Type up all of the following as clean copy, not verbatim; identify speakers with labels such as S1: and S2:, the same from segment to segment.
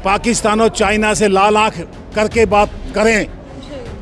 S1: पाकिस्तान और चाइना से लाल आंख करके बात करें,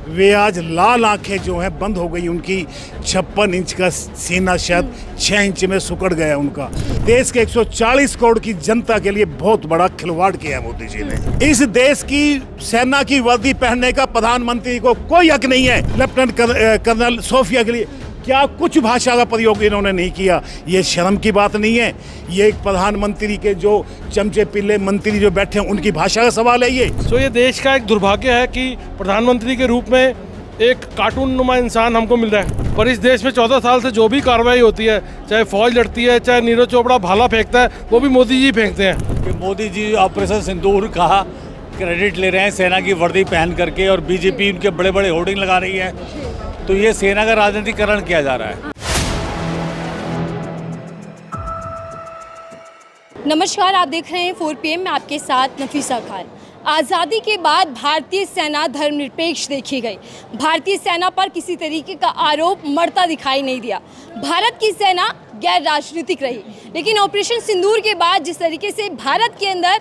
S1: वे आज लाल आंखें जो हैं बंद हो गई उनकी। 56 इंच का सीना शायद 6 इंच में सुकड़ गया उनका। देश के 140 करोड़ की जनता के लिए बहुत बड़ा खिलवाड़ किया मोदी जी ने। इस देश की सेना की वर्दी पहनने का प्रधानमंत्री को कोई हक नहीं है। लेफ्टिनेंट कर्नल सोफिया के लिए क्या कुछ भाषा का प्रयोग इन्होंने नहीं किया? ये शर्म की बात नहीं है? ये एक प्रधानमंत्री के जो चमचे पिल्ले मंत्री जो बैठे हैं उनकी भाषा का सवाल है ये?
S2: तो ये देश का एक दुर्भाग्य है कि प्रधानमंत्री के रूप में एक कार्टून नुमा इंसान हमको मिल रहा है। पर इस देश में 14 साल से जो भी कार्रवाई होती है, चाहे फौज लड़ती है, चाहे नीरज चोपड़ा भाला फेंकता है, वो भी मोदी जी फेंकते हैं।
S3: कि मोदी जी ऑपरेशन सिंदूर का क्रेडिट ले रहे हैं सेना की वर्दी पहन करके, और बीजेपी उनके बड़े बड़े होर्डिंग लगा रही है। तो ये सेना का राजनीतिकरण किया जा रहा है।
S4: नमस्कार, आप देख रहे हैं 4 PM में आपके साथ नफीसा खान। आज़ादी के बाद भारतीय सेना धर्मनिरपेक्ष देखी गई। भारतीय सेना पर किसी तरीके का आरोप मरता दिखाई नहीं दिया। भारत की सेना गैर राजनीतिक रही। लेकिन ऑपरेशन सिंदूर के बाद जिस तरीके से भारत के अंदर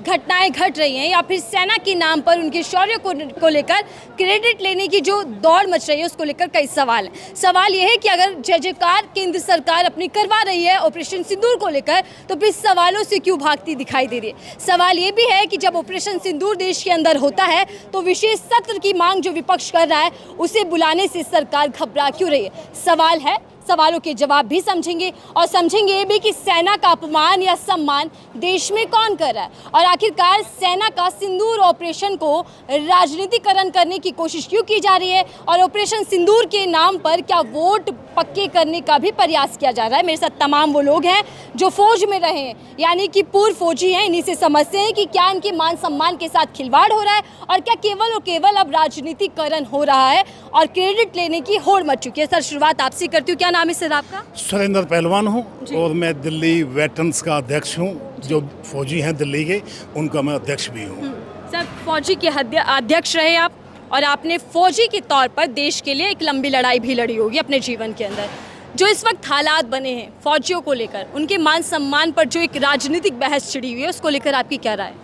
S4: घटनाएं घट रही हैं, या फिर सेना के नाम पर उनके शौर्य को लेकर क्रेडिट लेने की जो दौड़ मच रही है, उसको लेकर कई सवाल हैं। सवाल यह है कि अगर जय जयकार केंद्र सरकार अपनी करवा रही है ऑपरेशन सिंदूर को लेकर, तो फिर सवालों से क्यों भागती दिखाई दे रही है? सवाल ये भी है कि जब ऑपरेशन सिंदूर देश के अंदर होता है तो विशेष सत्र की मांग जो विपक्ष कर रहा है, उसे बुलाने से सरकार घबरा क्यों रही है? सवाल है, सवालों के जवाब भी समझेंगे, और समझेंगे ये भी कि सेना का अपमान या सम्मान देश में कौन कर रहा है, और आखिरकार सेना का सिंदूर ऑपरेशन को राजनीतिकरण करने की कोशिश क्यों की जा रही है, और ऑपरेशन सिंदूर के नाम पर क्या वोट पक्के करने का भी प्रयास किया जा रहा है। मेरे साथ तमाम वो लोग हैं जो फौज में रहे हैं, यानी कि पूर्व फौजी हैं। इन्हीं से समझते हैं कि क्या इनके मान सम्मान के साथ खिलवाड़ हो रहा है, और क्या केवल और केवल अब राजनीतिकरण हो रहा है और क्रेडिट लेने की होड़ मच चुकी है। सर, शुरुआत आपसे करती हूँ। क्या नाम है सर आपका?
S1: सुरेंद्र पहलवान हूँ और मैं दिल्ली वेटरन्स का अध्यक्ष हूँ। जो फौजी हैं दिल्ली के, उनका मैं अध्यक्ष भी हूँ।
S4: सर, फौजी के अध्यक्ष रहे आप, और आपने फौजी के तौर पर देश के लिए एक लंबी लड़ाई भी लड़ी होगी अपने जीवन के अंदर। जो इस वक्त हालात बने हैं फौजियों को लेकर, उनके मान सम्मान पर जो एक राजनीतिक बहस छिड़ी हुई है, उसको लेकर आपकी क्या राय?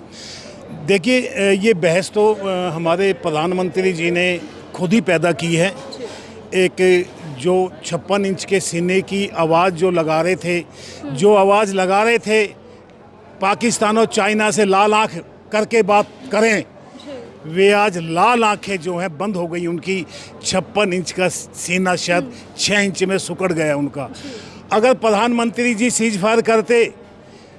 S1: देखिए, ये बहस तो हमारे प्रधानमंत्री जी ने खुद ही पैदा की है। एक जो 56 इंच के सीने की आवाज़ जो लगा रहे थे, जो आवाज़ लगा रहे थे पाकिस्तान और चाइना से लाल आंख करके बात करें, वे आज लाल आंखें जो हैं बंद हो गई उनकी। 56 इंच का सीना शायद 6 इंच में सुकड़ गया उनका। अगर प्रधानमंत्री जी सीज फायर करते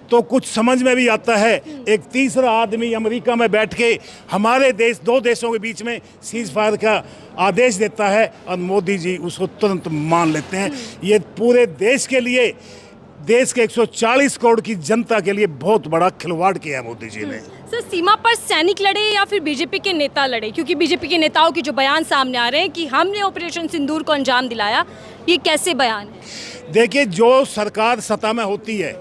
S1: तो कुछ समझ में भी आता है। एक तीसरा आदमी अमेरिका में बैठ के हमारे देश, दो देशों के बीच में सीज फायर का आदेश देता है, और मोदी जी उसको तुरंत मान लेते हैं। ये पूरे देश के लिए, देश के 140 करोड़ की जनता के लिए बहुत बड़ा खिलवाड़ किया मोदी जी ने।
S4: सर, सीमा पर सैनिक लड़े या फिर बीजेपी के नेता लड़े? क्योंकि बीजेपी के नेताओं के जो बयान सामने आ रहे हैं कि हमने ऑपरेशन सिंदूर को अंजाम दिलाया, ये कैसे बयान है?
S1: देखिए, जो सरकार सत्ता में होती है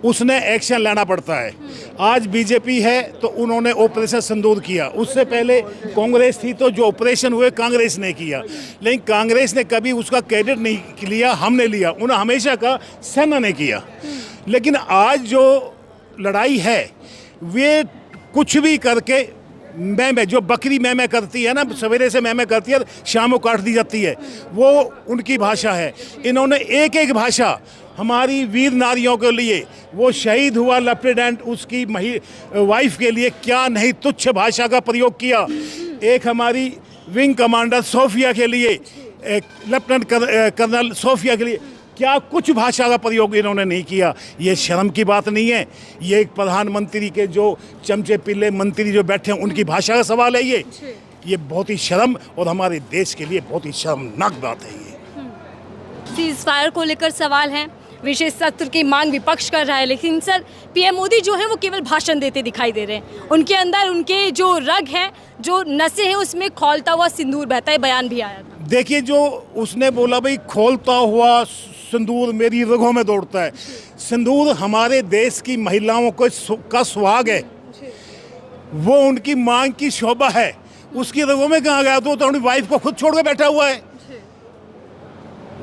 S1: उसने एक्शन लेना पड़ता है। आज बीजेपी है तो उन्होंने ऑपरेशन सिंदूर किया। उससे पहले कांग्रेस थी तो जो ऑपरेशन हुए कांग्रेस ने किया, लेकिन कांग्रेस ने कभी उसका क्रेडिट नहीं लिया, हमने लिया। उन्हें हमेशा का सेना ने किया। लेकिन आज जो लड़ाई है, वे कुछ भी करके मैं जो बकरी मैं करती है ना, सवेरे से मैं करती है, शाम को काट दी जाती है, वो उनकी भाषा है। इन्होंने एक एक भाषा हमारी वीर नारियों के लिए, वो शहीद हुआ लेफ्टिनेंट, उसकी वाइफ के लिए क्या नहीं तुच्छ भाषा का प्रयोग किया। एक हमारी विंग कमांडर सोफिया के लिए, एक लेफ्टिनेंट कर्नल सोफिया के लिए क्या कुछ भाषा का प्रयोग इन्होंने नहीं किया? ये शर्म की बात नहीं है? ये एक प्रधानमंत्री के जो चमचे पिल्ले मंत्री जो बैठे हैं उनकी भाषा का सवाल है ये? ये बहुत ही शर्म, और हमारे देश के लिए बहुत ही शर्मनाक बात है ये।
S4: सीज फायर को लेकर सवाल है, विशेष सत्र की मांग विपक्ष कर रहा है, लेकिन सर पीएम मोदी जो है वो केवल भाषण देते दिखाई दे रहे हैं। उनके अंदर उनके जो रग हैं, जो नसें हैं, उसमें खौलता हुआ सिंदूर बहता है, बयान भी आया था।
S1: देखिए, जो उसने बोला भाई खोलता हुआ सिंदूर मेरी रगों में दौड़ता है। सिंदूर हमारे देश की महिलाओं को का सुहाग है, वो उनकी मांग की शोभा है। उसकी रगों में कहाँ गया? तो अपनी वाइफ को खुद छोड़ के बैठा हुआ है।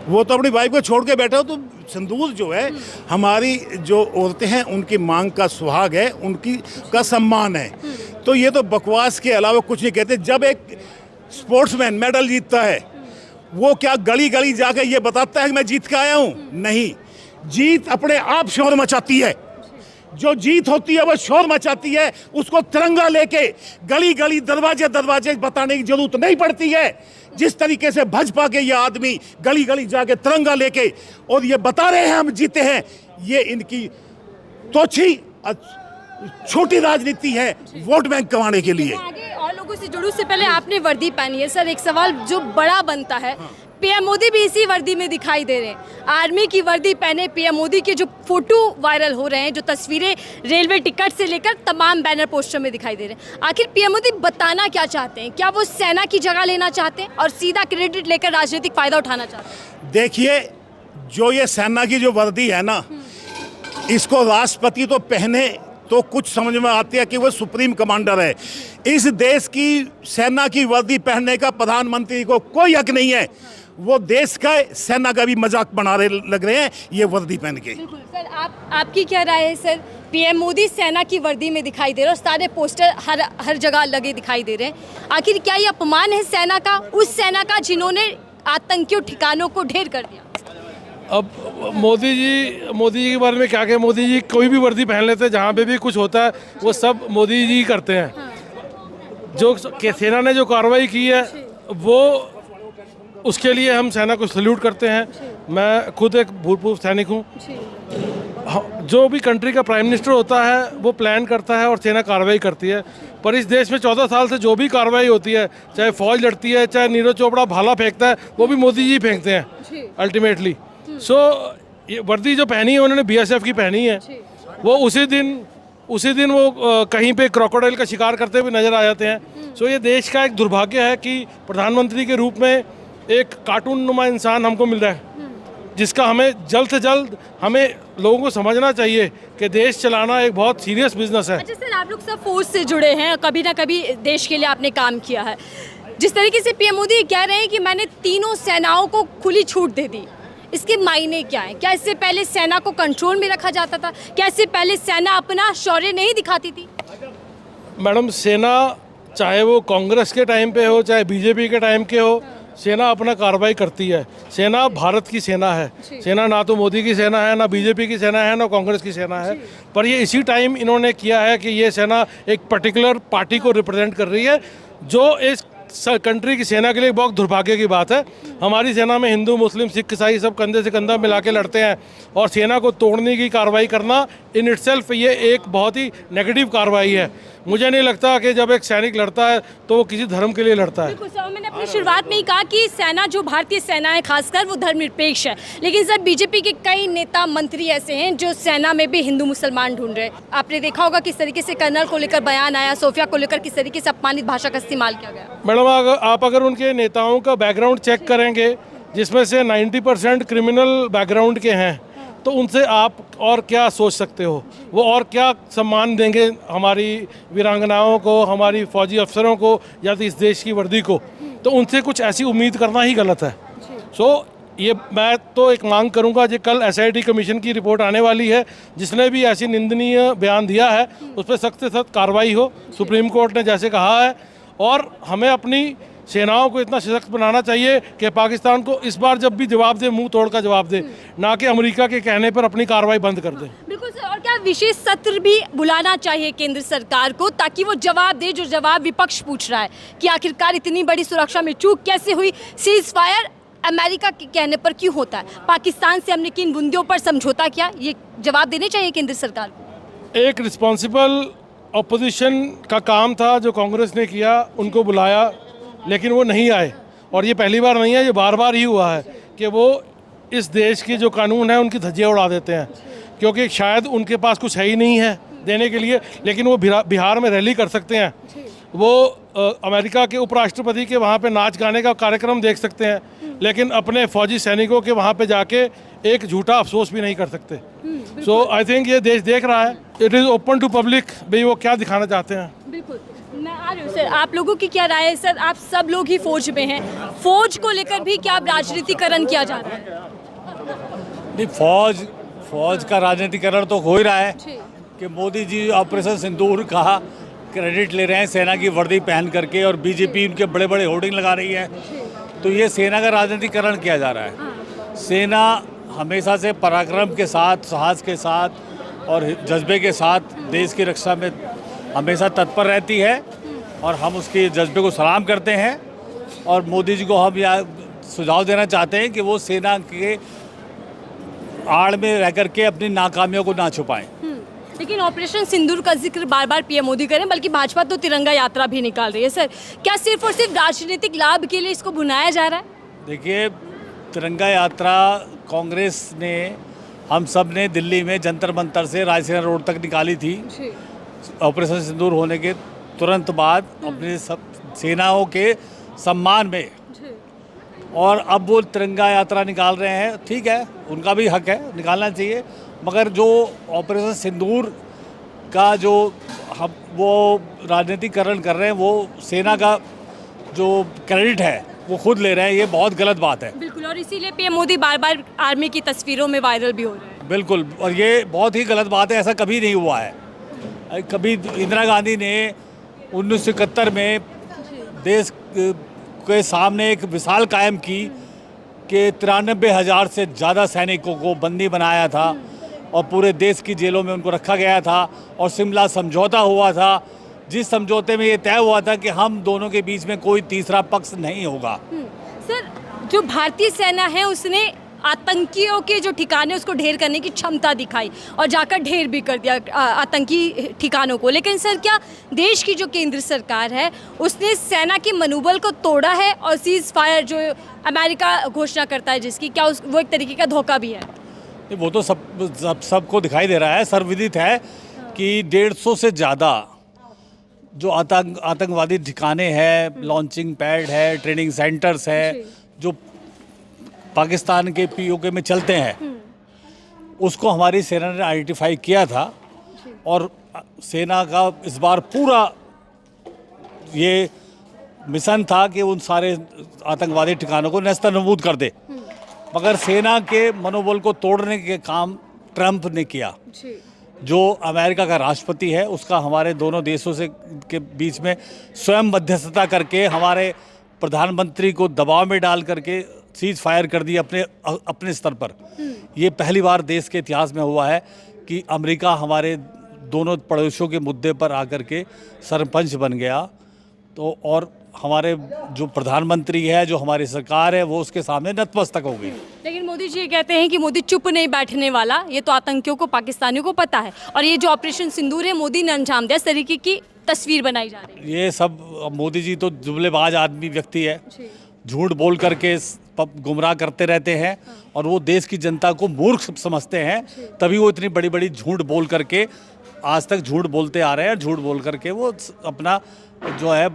S1: वो तो अपनी वाइफ को छोड़ के बैठा हो, तो सिंदूर जो है हमारी जो औरतें हैं उनकी मांग का सुहाग है, उनकी का सम्मान है। तो ये तो बकवास के अलावा कुछ नहीं कहते। जब एक स्पोर्ट्समैन मेडल जीतता है वो क्या गली गली जाकर ये बताता है कि मैं जीत के आया हूँ? नहीं, जीत अपने आप शोर मचाती है। जो जीत होती है वो शोर मचाती है। उसको तिरंगा लेके गली गली दरवाजे दरवाजे बताने की जरूरत नहीं पड़ती है। जिस तरीके से भाजपा के ये आदमी गली गली जाके तिरंगा लेके और ये बता रहे हैं हम जीते हैं, ये इनकी तोछी छोटी राजनीति है वोट बैंक कमाने के लिए।
S4: आगे और लोगों से जुड़ू से पहले आपने वर्दी पहनी है सर, एक सवाल जो बड़ा बनता है, पीएम मोदी भी इसी वर्दी में दिखाई दे रहे हैं। आर्मी की वर्दी पहने पीएम मोदी के जो फोटो वायरल हो रहे हैं, जो तस्वीरें रेलवे टिकट से लेकर तमाम बैनर पोस्टर में दिखाई दे रहे हैं, आखिर पीएम मोदी बताना क्या चाहते हैं? क्या वो सेना की जगह लेना चाहते हैं और सीधा क्रेडिट लेकर राजनीतिक फायदा उठाना चाहते हैं?
S1: देखिए, जो ये सेना की जो वर्दी है ना, इसको राष्ट्रपति तो पहने तो कुछ समझ में आती है कि वो सुप्रीम कमांडर है। इस देश की सेना की वर्दी पहनने का प्रधानमंत्री को कोई हक नहीं है। वो देश का सेना का भी मजाक बना रहे लग रहे हैं ये वर्दी पहन के।
S4: बिल्कुल सर, आपकी क्या राय है सर? पीएम मोदी सेना की वर्दी में दिखाई दे रहे और सारे पोस्टर हर जगह लगे दिखाई दे रहे हैं। आखिर क्या ये अपमान है सेना का, उस सेना का जिन्होंने आतंकियों ठिकानों को ढेर कर दिया?
S2: अब मोदी जी के बारे में क्या कहें? मोदी जी कोई भी वर्दी पहन लेते हैं, जहाँ पे भी कुछ होता है वो सब मोदी जी करते हैं। जो सेना ने जो कार्रवाई की है वो उसके लिए हम सेना को सल्यूट करते हैं। मैं खुद एक भूतपूर्व सैनिक हूँ। जो भी कंट्री का प्राइम मिनिस्टर होता है वो प्लान करता है और सेना कार्रवाई करती है। पर इस देश में 14 साल से जो भी कार्रवाई होती है, चाहे फौज लड़ती है, चाहे नीरज चोपड़ा भाला फेंकता है, वो भी मोदी जी फेंकते हैं अल्टीमेटली। सो ये वर्दी जो पहनी है उन्होंने बीएसएफ की पहनी है। वो उसी दिन वो कहीं पे क्रोकोडाइल का शिकार करते हुए नजर आ जाते हैं। सो ये देश का एक दुर्भाग्य है कि प्रधानमंत्री के रूप में एक कार्टून नुमा इंसान हमको मिल रहा है, जिसका हमें जल्द से जल्द हमें लोगों को समझना चाहिए कि देश चलाना एक बहुत सीरियस बिजनेस है।
S4: अच्छा सर, आप लोग सब फोर्स से जुड़े हैं, कभी ना कभी देश के लिए आपने काम किया है। जिस तरीके से पीएम मोदी कह रहे हैं कि मैंने तीनों सेनाओं को खुली छूट दे दी, इसके मायने क्या है? क्या इससे पहले सेना को कंट्रोल में रखा जाता था? क्या इससे पहले सेना अपना शौर्य नहीं दिखाती थी?
S2: मैडम, सेना चाहे वो कांग्रेस के टाइम पे हो चाहे बीजेपी के टाइम के हो, सेना अपना कार्रवाई करती है। सेना भारत की सेना है। सेना ना तो मोदी की सेना है, ना बीजेपी की सेना है, ना कांग्रेस की सेना है। पर ये इसी टाइम इन्होंने किया है कि ये सेना एक पर्टिकुलर पार्टी को रिप्रेजेंट कर रही है, जो इस कंट्री की सेना के लिए बहुत दुर्भाग्य की बात है। हमारी सेना में हिंदू, मुस्लिम, सिख, ईसाई सब कंधे से कंधा मिला के लड़ते हैं और सेना को तोड़ने की कार्रवाई करना इन इटसेल्फ ये एक बहुत ही नेगेटिव कार्रवाई है। मुझे नहीं लगता कि जब एक सैनिक लड़ता है तो वो किसी धर्म के लिए लड़ता है।
S4: बिल्कुल सर, मैंने अपनी शुरुआत में ही कहा कि सेना जो भारतीय सेना है खासकर वो धर्मनिरपेक्ष है, लेकिन सर बीजेपी के कई नेता मंत्री ऐसे हैं जो सेना में भी हिंदू मुसलमान ढूंढ रहे हैं। आपने देखा होगा किस तरीके से कर्नल को लेकर बयान आया, सोफिया को लेकर किस तरीके से अपमानित भाषा का इस्तेमाल किया गया।
S2: मैडम, आप अगर उनके नेताओं का बैकग्राउंड चेक करेंगे, जिसमें से 90% क्रिमिनल बैकग्राउंड के हैं, तो उनसे आप और क्या सोच सकते हो? वो और क्या सम्मान देंगे हमारी वीरांगनाओं को, हमारी फौजी अफसरों को, या तो इस देश की वर्दी को? तो उनसे कुछ ऐसी उम्मीद करना ही गलत है। ये मैं तो एक मांग करूंगा कि कल एसआईटी कमीशन की रिपोर्ट आने वाली है, जिसने भी ऐसी निंदनीय बयान दिया है उस पर सख्त से सख्त कार्रवाई हो, सुप्रीम कोर्ट ने जैसे कहा है। और हमें अपनी सेनाओं को इतना सशक्त बनाना चाहिए कि पाकिस्तान को इस बार जब भी जवाब दे, मुंह तोड़ का जवाब दे, ना कि अमेरिका के कहने पर अपनी कार्रवाई बंद कर दे।
S4: बिल्कुल सर, और क्या विशेष सत्र भी बुलाना चाहिए केंद्र सरकार को, ताकि वो जवाब दे जो जवाब विपक्ष पूछ रहा है कि आखिरकार इतनी बड़ी सुरक्षा में चूक कैसे हुई? सीज फायर अमेरिका के कहने पर क्यों होता है? पाकिस्तान से हमने किन बुंदियों पर समझौता किया? ये जवाब देने चाहिए केंद्र सरकार को।
S2: एक रिस्पॉन्सिबल अपोजिशन का काम था जो कांग्रेस ने किया, उनको बुलाया, लेकिन वो नहीं आए। और ये पहली बार नहीं है, ये बार बार ही हुआ है कि वो इस देश के जो कानून है उनकी धज्जियाँ उड़ा देते हैं, क्योंकि शायद उनके पास कुछ है ही नहीं है देने के लिए, लेकिन वो बिहार में रैली कर सकते हैं। वो अमेरिका के उपराष्ट्रपति के वहाँ पे नाच गाने का कार्यक्रम देख सकते हैं, लेकिन अपने फौजी सैनिकों के वहाँ पे जाके एक झूठा अफसोस भी नहीं कर सकते। सो आई थिंक ये देश देख रहा है, it is open to public, भाई वो क्या दिखाना चाहते हैं।
S4: बिल्कुल, मैं आ रही हूँ सर। आप लोगों की क्या राय है सर? आप सब लोग ही फौज में हैं, फौज को लेकर भी क्या राजनीतिकरण किया जा रहा है?
S3: नहीं, फौज का राजनीतिकरण तो हो ही रहा है कि मोदी जी ऑपरेशन सिंदूर का क्रेडिट ले रहे हैं सेना की वर्दी पहन करके, और बीजेपी उनके बड़े बड़े होर्डिंग लगा रही है। तो ये सेना का राजनीतिकरण किया जा रहा है। सेना हमेशा से पराक्रम के साथ, साहस के साथ और जज्बे के साथ देश की रक्षा में हमेशा तत्पर रहती है, और हम उसके जज्बे को सलाम करते हैं। और मोदी जी को हम यह सुझाव देना चाहते हैं कि वो सेना के आड़ में रह करके अपनी नाकामियों को ना छुपाएं।
S4: लेकिन ऑपरेशन सिंदूर का जिक्र बार बार पीएम मोदी करें, बल्कि भाजपा तो तिरंगा यात्रा भी निकाल रही है। सर, क्या सिर्फ और सिर्फ राजनीतिक लाभ के लिए इसको भुनाया जा रहा है?
S3: देखिए, तिरंगा यात्रा कांग्रेस ने, हम सब ने दिल्ली में जंतर मंतर से रायसेना रोड तक निकाली थी ऑपरेशन सिंदूर होने के तुरंत बाद, अपने सब सेनाओं के सम्मान में। और अब वो तिरंगा यात्रा निकाल रहे हैं, ठीक है, उनका भी हक है, निकालना चाहिए। मगर जो ऑपरेशन सिंदूर का जो हम वो राजनीतिकरण कर रहे हैं, वो सेना का जो क्रेडिट है वो खुद ले रहे हैं, ये बहुत गलत बात है।
S4: बिल्कुल, और इसीलिए पीएम मोदी बार बार आर्मी की तस्वीरों में वायरल भी हो रहे हैं।
S3: बिल्कुल, और ये बहुत ही गलत बात है, ऐसा कभी नहीं हुआ है। कभी इंदिरा गांधी ने 1971 में देश के सामने एक मिसाल कायम की कि 93,000 से ज़्यादा सैनिकों को बंदी बनाया था और पूरे देश की जेलों में उनको रखा गया था, और शिमला समझौता हुआ था, जिस समझौते में ये तय हुआ था कि हम दोनों के बीच में कोई तीसरा पक्ष नहीं होगा।
S4: सर, जो भारतीय सेना है उसने आतंकियों के जो ठिकाने उसको ढेर करने की क्षमता दिखाई और जाकर ढेर भी कर दिया आतंकी ठिकानों को। लेकिन सर, क्या देश की जो केंद्र सरकार है उसने सेना के मनोबल को तोड़ा है? और सीज फायर जो अमेरिका घोषणा करता है जिसकी, क्या वो एक तरीके का धोखा भी है?
S3: वो तो सबको दिखाई दे रहा है, सर्वविदित है कि 150 से ज़्यादा जो आतंकवादी ठिकाने हैं, लॉन्चिंग पैड है, ट्रेनिंग सेंटर्स है, जो पाकिस्तान के पीओके में चलते हैं, उसको हमारी सेना ने आइडेंटिफाई किया था। और सेना का इस बार पूरा ये मिशन था कि उन सारे आतंकवादी ठिकानों को नेस्तनाबूद कर दे। मगर सेना के मनोबल को तोड़ने के काम ट्रंप ने किया। जो अमेरिका का राष्ट्रपति है, उसका हमारे दोनों देशों से के बीच में स्वयं मध्यस्थता करके हमारे प्रधानमंत्री को दबाव में डाल करके सीज फायर कर दिया अपने स्तर पर। ये पहली बार देश के इतिहास में हुआ है कि अमेरिका हमारे दोनों पड़ोसियों के मुद्दे पर आकर के सरपंच बन गया। तो और हमारे जो प्रधानमंत्री है, जो हमारी सरकार है, वो उसके सामने नतमस्तक हो गई।
S4: लेकिन मोदी जी ये कहते हैं कि मोदी चुप नहीं बैठने वाला, ये तो आतंकियों को, पाकिस्तानियों को पता है, और ये जो ऑपरेशन सिंदूर है मोदी ने अंजाम दिया, इस तरीके की तस्वीर बनाई जा रही है।
S3: ये सब मोदी जी तो जुमलेबाज आदमी व्यक्ति है, झूठ बोल करके गुमराह करते रहते हैं, और वो देश की जनता को मूर्ख समझते हैं, तभी वो इतनी बड़ी बड़ी झूठ बोल करके आज तक झूठ बोलते आ रहे हैं। झूठ बोल करके वो अपना जो है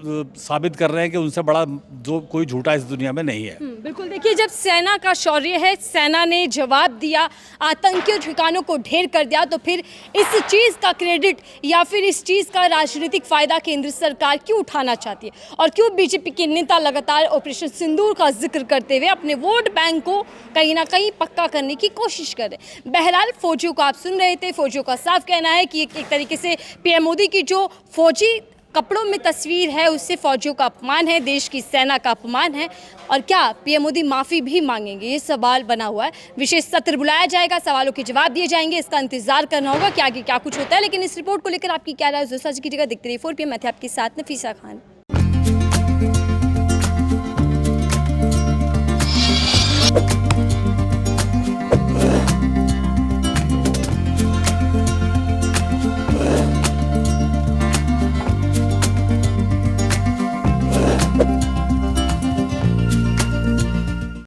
S3: साबित कर रहे हैं कि उनसे बड़ा जो कोई झूठा इस दुनिया में नहीं है।
S4: बिल्कुल, देखिए, जब सेना का शौर्य है, सेना ने जवाब दिया, आतंकी ठिकानों को ढेर कर दिया, तो फिर इस चीज़ का क्रेडिट या फिर इस चीज़ का राजनीतिक फ़ायदा केंद्र सरकार क्यों उठाना चाहती है? और क्यों बीजेपी के नेता लगातार ऑपरेशन सिंदूर का जिक्र करते हुए अपने वोट बैंक को कहीं ना कहीं पक्का करने की कोशिश कर रहे हैं? बहरहाल, फौजियों को आप सुन रहे थे, फौजियों का साफ कहना है कि एक तरीके से पीएम मोदी की जो फौजी कपड़ों में तस्वीर है उससे फौजियों का अपमान है, देश की सेना का अपमान है। और क्या पीएम मोदी माफ़ी भी मांगेंगे, ये सवाल बना हुआ है। विशेष सत्र बुलाया जाएगा, सवालों के जवाब दिए जाएंगे, इसका इंतजार करना होगा कि आगे क्या कुछ होता है। लेकिन इस रिपोर्ट को लेकर आपकी क्या राय है? साझा कीजिएगा। देखते रहिए 4PM। मैं थे आपके साथ नफीसा खान।